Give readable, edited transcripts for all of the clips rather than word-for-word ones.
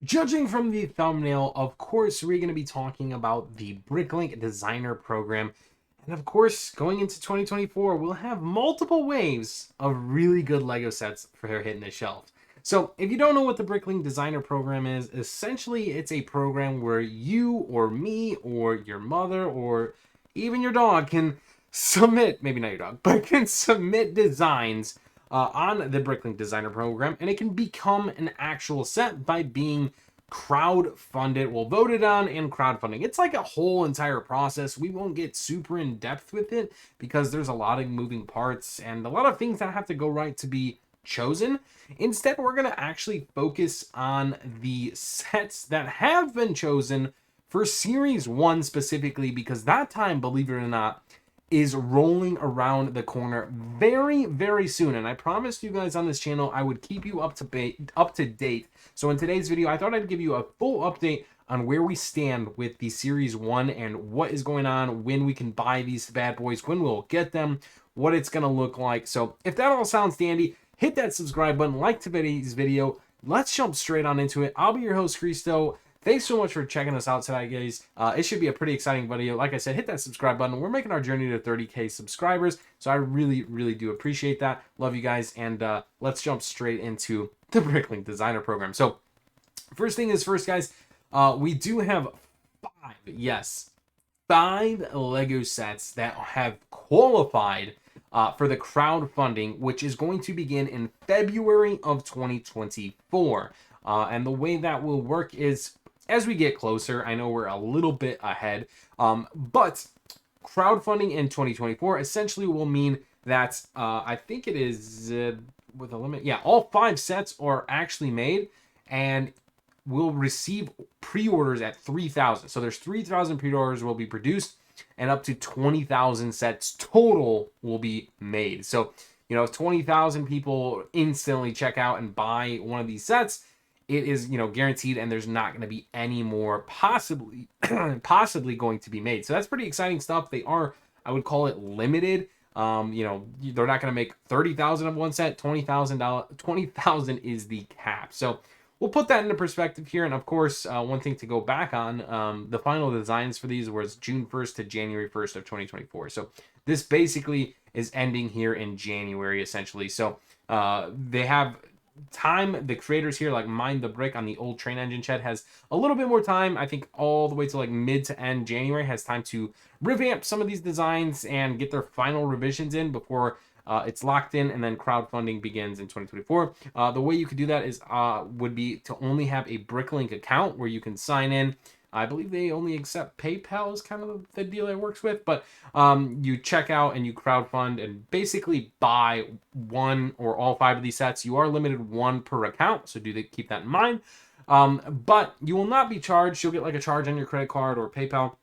Judging from the thumbnail, of course, we're going to be talking about the Bricklink Designer Program. And of course, going into 2024, we'll have multiple waves of really good LEGO sets for hitting the shelves. So if you don't know what the Bricklink Designer Program is, essentially it's a program where you or me or your mother or even your dog can submit, maybe not your dog, but can submit designs on the Bricklink Designer Program, and it can become an actual set by being crowdfunded, well, voted on and crowdfunding. It's like a whole entire process. We won't get super in depth with it because there's a lot of moving parts and a lot of things that have to go right to be chosen. Instead, we're going to actually focus on the sets that have been chosen for Series 1 specifically, because that time, believe it or not, is rolling around the corner very, very soon. And I promised you guys on this channel I would keep you up to date. So in today's video, I thought I'd give you a full update on where we stand with the Series 1 and what is going on, when we can buy these bad boys, when we'll get them, what it's going to look like. So if that all sounds dandy, hit that subscribe button, like today's video. Let's jump straight on into it. I'll be your host, Cristo. Thanks so much for checking us out today, guys. It should be a pretty exciting video. Like I said, hit that subscribe button. We're making our journey to 30K subscribers, so I really, really do appreciate that. Love you guys, and let's jump straight into the Bricklink Designer Program. So first thing is first, guys, we do have five LEGO sets that have qualified for the crowdfunding, which is going to begin in February of 2024. And the way that will work is, as we get closer, I know we're a little bit ahead, but crowdfunding in 2024 essentially will mean that I think it is with a limit. Yeah, all five sets are actually made and will receive pre-orders at 3,000. So there's 3,000 pre-orders will be produced and up to 20,000 sets total will be made. So, you know, if 20,000 people instantly check out and buy one of these sets, it is, you know, guaranteed, and there's not going to be any more possibly going to be made. So that's pretty exciting stuff. They are, I would call it, limited. You know, they're not going to make 30,000 of one set. 20,000 is the cap. So we'll put that into perspective here. And of course, one thing to go back on, the final designs for these was June 1st to January 1st of 2024. So this basically is ending here in January, essentially. So they have time. The creators here, like Mind the Brick on the old train engine shed, has a little bit more time. I think all the way to like mid to end January has time to revamp some of these designs and get their final revisions in before it's locked in, and then crowdfunding begins in 2024. The way you could do that is would be to only have a Bricklink account where you can sign in. I believe they only accept PayPal is kind of the deal it works with, but you check out and you crowdfund and basically buy one or all five of these sets. You are limited one per account, so keep that in mind. But you will not be charged. You'll get like a charge on your credit card or PayPal.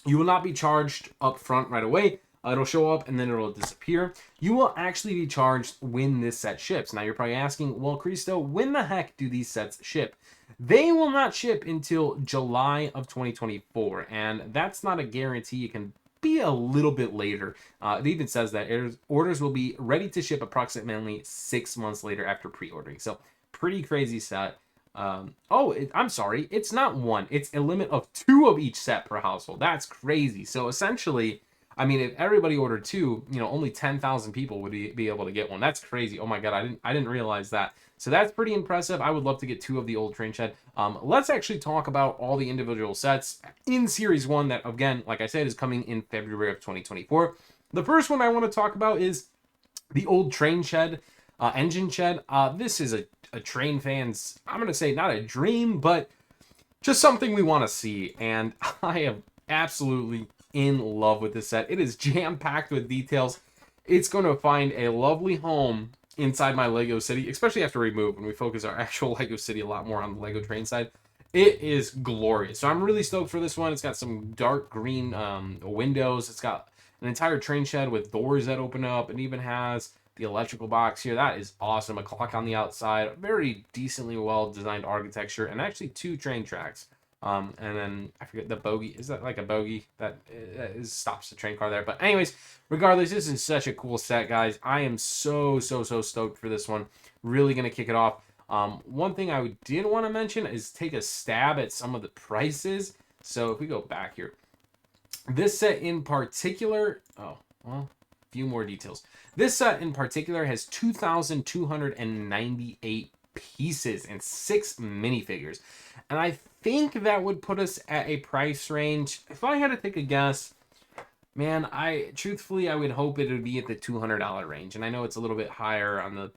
You will not be charged up front right away. It'll show up and then it'll disappear. You will actually be charged when this set ships. Now you're probably asking, well, Cristo, when the heck do these sets ship? They will not ship until July of 2024, and that's not a guarantee. It can be a little bit later. It even says that orders will be ready to ship approximately 6 months later after pre-ordering. So pretty crazy set. I'm sorry, it's not one. It's a limit of 2 of each set per household. That's crazy. So essentially, I mean, if everybody ordered 2, you know, only 10,000 people would be able to get one. That's crazy. Oh my God, I didn't realize that. So that's pretty impressive. I would love to get 2 of the old train shed. Let's actually talk about all the individual sets in Series 1 that, again, like I said, is coming in February of 2024. The first one I want to talk about is the old train shed, engine shed. This is a train fan's, I'm going to say, not a dream, but just something we want to see. And I am absolutely in love with this set. It is jam-packed with details. It's going to find a lovely home inside my Lego city, especially after we move, when we focus our actual Lego city a lot more on the Lego train side. It is glorious. So I'm really stoked for this one. It's got some dark green windows. It's got an entire train shed with doors that open up. It even has the electrical box here. That is awesome. A clock on the outside. Very decently well designed architecture, and actually 2 train tracks. And then I forget the bogey. Is that like a bogey that stops the train car there? But anyways, regardless, this is such a cool set, guys. I am so stoked for this one. Really gonna kick it off. One thing I did want to mention is take a stab at some of the prices. So if we go back here, this set in particular, oh, well, a few more details. This set in particular has 2,298 pieces and 6 minifigures. And I think that would put us at a price range. If I had to take a guess, man, truthfully, I would hope it would be at the $200 range. And I know it's a little bit higher on the,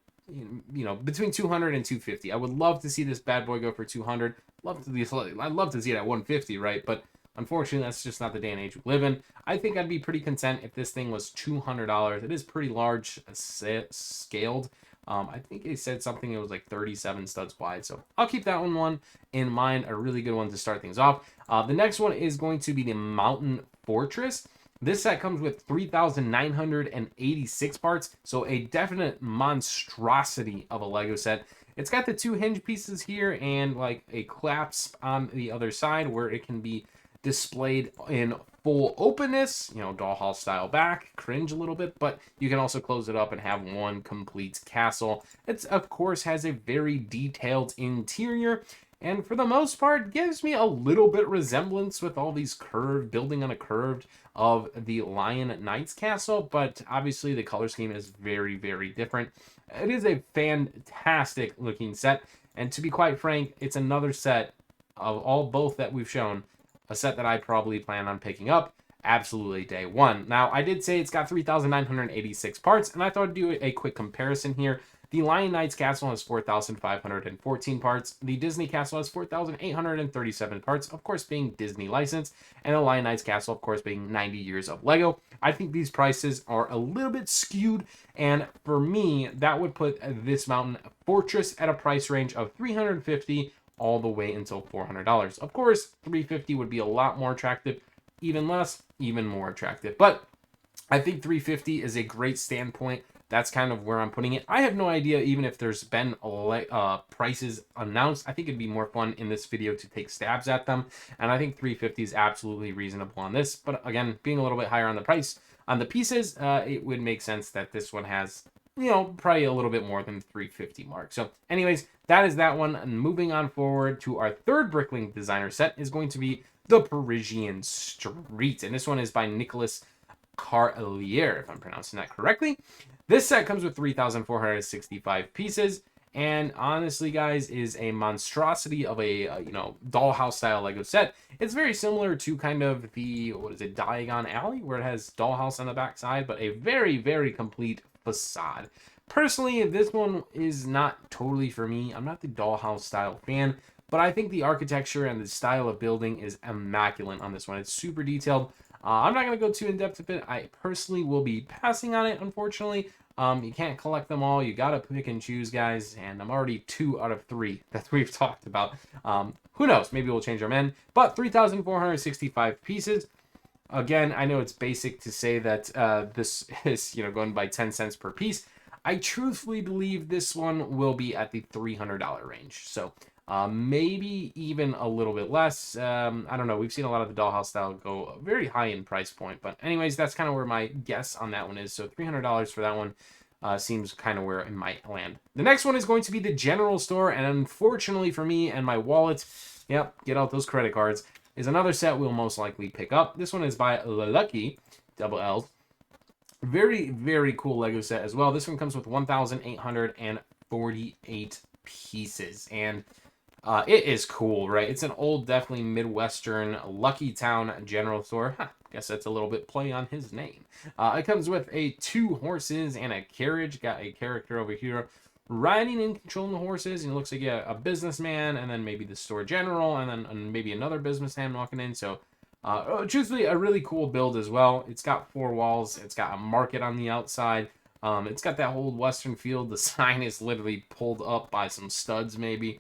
between 200 and 250. I would love to see this bad boy go for 200. I'd love to see it at 150, right? But unfortunately, that's just not the day and age we live in. I think I'd be pretty content if this thing was $200. It is pretty large scaled. I think they said something, it was like 37 studs wide. So I'll keep that one in mind, a really good one to start things off. The next one is going to be the Mountain Fortress. This set comes with 3,986 parts, so a definite monstrosity of a Lego set. It's got the 2 hinge pieces here and like a clasp on the other side where it can be displayed in full openness, dollhouse style back, cringe a little bit, but you can also close it up and have one complete castle. It, of course, has a very detailed interior, and for the most part, gives me a little bit resemblance with all these building on a curved of the Lion Knight's castle, but obviously the color scheme is very, very different. It is a fantastic looking set, and to be quite frank, it's another set of both that we've shown, a set that I probably plan on picking up absolutely day one. Now, I did say it's got 3,986 parts, and I thought I'd do a quick comparison here. The Lion Knight's castle has 4,514 parts. The Disney castle has 4,837 parts, of course being Disney licensed, and the Lion Knight's castle, of course, being 90 years of Lego. I think these prices are a little bit skewed, and for me, that would put this Mountain Fortress at a price range of $350 all the way until $400. Of course, $350 would be a lot more attractive, even less, even more attractive. But I think $350 is a great standpoint. That's kind of where I'm putting it. I have no idea even if there's been prices announced. I think it'd be more fun in this video to take stabs at them. And I think $350 is absolutely reasonable on this. But again, being a little bit higher on the price on the pieces, it would make sense that this one has, probably a little bit more than the $350 mark. So anyways, that is that one. And moving on forward to our third Bricklink Designer set is going to be the Parisian Street. And this one is by Nicolas Carlier, if I'm pronouncing that correctly. This set comes with 3,465 pieces, and honestly, guys, is a monstrosity of a, dollhouse style Lego set. It's very similar to kind of the, Diagon Alley, where it has dollhouse on the back side, but a very, very complete facade. Personally, this one is not totally for me. I'm not the dollhouse style fan, but I think the architecture and the style of building is immaculate on this one. It's super detailed. I'm not going to go too in-depth with it. I personally will be passing on it, unfortunately. You can't collect them all. You got to pick and choose, guys. And I'm already 2 out of 3 that we've talked about. Who knows? Maybe we'll change our mind. But 3,465 pieces. Again, I know it's basic to say that this is, going by 10 cents per piece. I truthfully believe this one will be at the $300 range. So maybe even a little bit less. I don't know. We've seen a lot of the dollhouse style go very high in price point. But anyways, that's kind of where my guess on that one is. So $300 for that one seems kind of where it might land. The next one is going to be the general store. And unfortunately for me and my wallet, yep, get out those credit cards, is another set we'll most likely pick up. This one is by Lucky, double L. Very, very cool Lego set as well. This one comes with 1,848 pieces. And it is cool, right? It's an old, definitely Midwestern Lucky Town general store. Guess that's a little bit play on his name. It comes with 2 horses and a carriage. Got a character over here riding and controlling the horses. And it looks like a businessman, and then maybe the store general, and then maybe another businessman walking in. So, truthfully, a really cool build as well. It's got 4 walls. It's got a market on the outside. It's got that old Western feel. The sign is literally pulled up by some studs, maybe.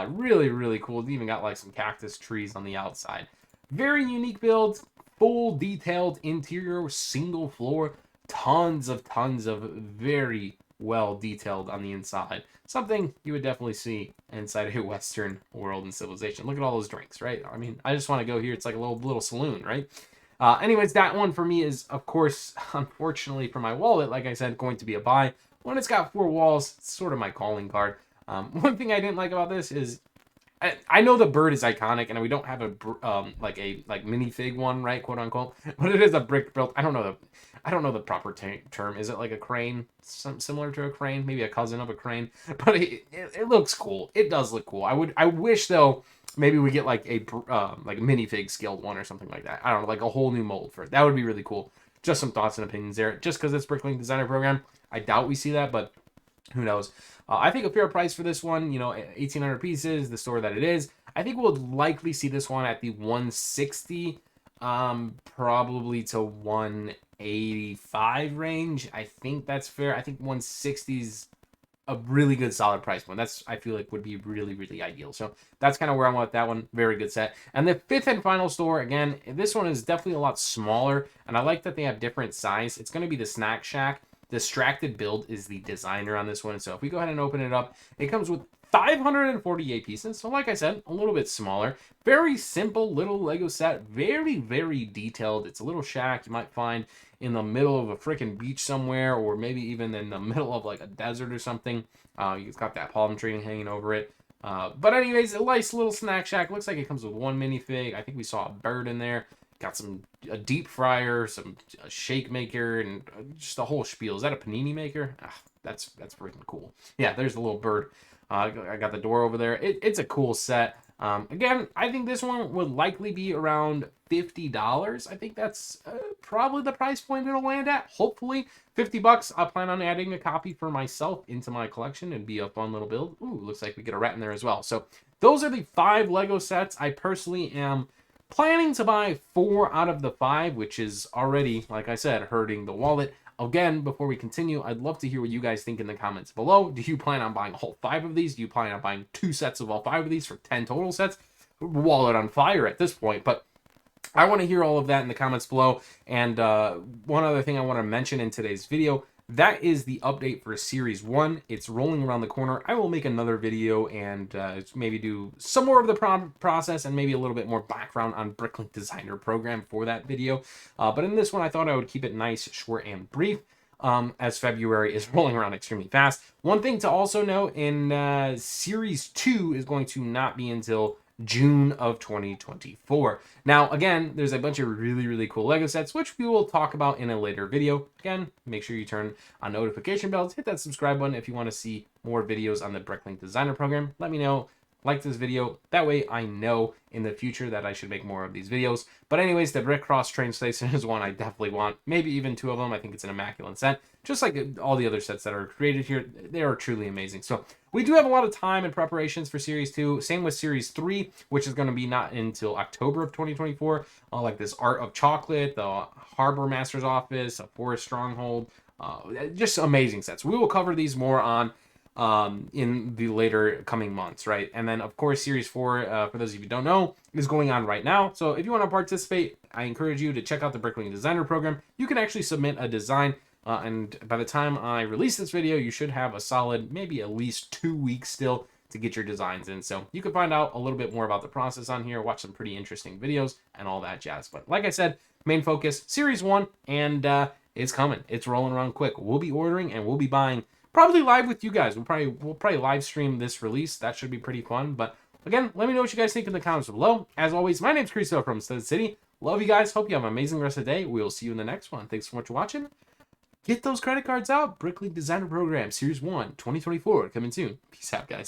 Really, really cool. It's even got like some cactus trees on the outside. Very unique build. Full detailed interior, single floor. Tons of very well detailed on the inside. Something you would definitely see inside a Western world and civilization. Look at all those drinks, right? I mean, I just want to go here. It's like a little saloon, right? Anyways, that one for me is, of course, unfortunately for my wallet, like I said, going to be a buy. When it's got 4 walls, it's sort of my calling card. One thing I didn't like about this is I know the bird is iconic, and we don't have a like minifig one, right, quote unquote, but it is a brick built. I don't know the proper term. Is it like a crane, similar to a crane, maybe a cousin of a crane? But it looks cool. It does look cool. I wish though maybe we get like a minifig scaled one or something like that. I don't know, like a whole new mold for it. That would be really cool. Just some thoughts and opinions there. Just because it's Bricklink Designer Program, I doubt we see that, but who knows? I think a fair price for this one, 1,800 pieces, the store that it is. I think we'll likely see this one at the 160, probably to 185 range. I think that's fair. I think 160 is a really good solid price point. That's, I feel like, would be really, really ideal. So that's kind of where I'm at with that one. Very good set. And the fifth and final store, again, this one is definitely a lot smaller, and I like that they have different size. It's going to be the Snack Shack. Distracted Build is the designer on this one. So if we go ahead and open it up, it comes with 548 pieces. So like I said, a little bit smaller. Very simple little Lego set. Very, very detailed. It's a little shack you might find in the middle of a freaking beach somewhere, or maybe even in the middle of like a desert or something. It's got that palm tree hanging over it. But anyways, a nice little snack shack. Looks like it comes with one minifig. I think we saw a bird in there. Got a deep fryer, some shake maker, and just a whole spiel. Is that a panini maker? That's freaking cool. Yeah, there's the little bird. I got the door over there. It's a cool set. Again, I think this one would likely be around $50. I think that's probably the price point it'll land at. Hopefully, $50. I plan on adding a copy for myself into my collection and be a fun little build. Ooh, looks like we get a rat in there as well. So those are the 5 Lego sets. I personally am planning to buy 4 out of the 5, which is already, like I said, hurting the wallet. Again, before we continue, I'd love to hear what you guys think in the comments below. Do you plan on buying all 5 of these? Do you plan on buying 2 sets of all 5 of these for 10 total sets? Wallet on fire at this point, but I want to hear all of that in the comments below. And one other thing I want to mention in today's video, that is the update for Series 1. It's rolling around the corner. I will make another video and maybe do some more of the process and maybe a little bit more background on Bricklink Designer Program for that video. But in this one, I thought I would keep it nice, short, and brief, as February is rolling around extremely fast. One thing to also note, in Series 2 is going to not be until June of 2024. Now, again, there's a bunch of really, really cool Lego sets, which we will talk about in a later video. Again, make sure you turn on notification bells, hit that subscribe button if you want to see more videos on the Bricklink Designer Program. Let me know, like this video. That way I know in the future that I should make more of these videos. But anyways, the Brick Cross train station is one I definitely want. Maybe even 2 of them. I think it's an immaculate set. Just like all the other sets that are created here, they are truly amazing. So we do have a lot of time and preparations for Series 2. Same with Series 3, which is going to be not until October of 2024. Like this Art of Chocolate, the Harbor Master's Office, a Forest Stronghold. Just amazing sets. We will cover these more on in the later coming months, right? And then, of course, Series 4, for those of you who don't know, is going on right now. So if you want to participate, I encourage you to check out the Bricklink Designer Program. You can actually submit a design, and by the time I release this video, you should have a solid, maybe at least 2 weeks still to get your designs in. So you can find out a little bit more about the process on here, watch some pretty interesting videos, and all that jazz. But like I said, main focus, Series 1, and it's coming. It's rolling around quick. We'll be ordering, and we'll be buying probably live with you guys. We'll probably live stream this release. That should be pretty fun. But again, let me know what you guys think in the comments below. As always, my name's Cristo from Stud City. Love you guys. Hope you have an amazing rest of the day. We'll see you in the next one. Thanks so much for watching. Get those credit cards out. Bricklink Designer Program Series 1 2024 coming soon. Peace out, guys.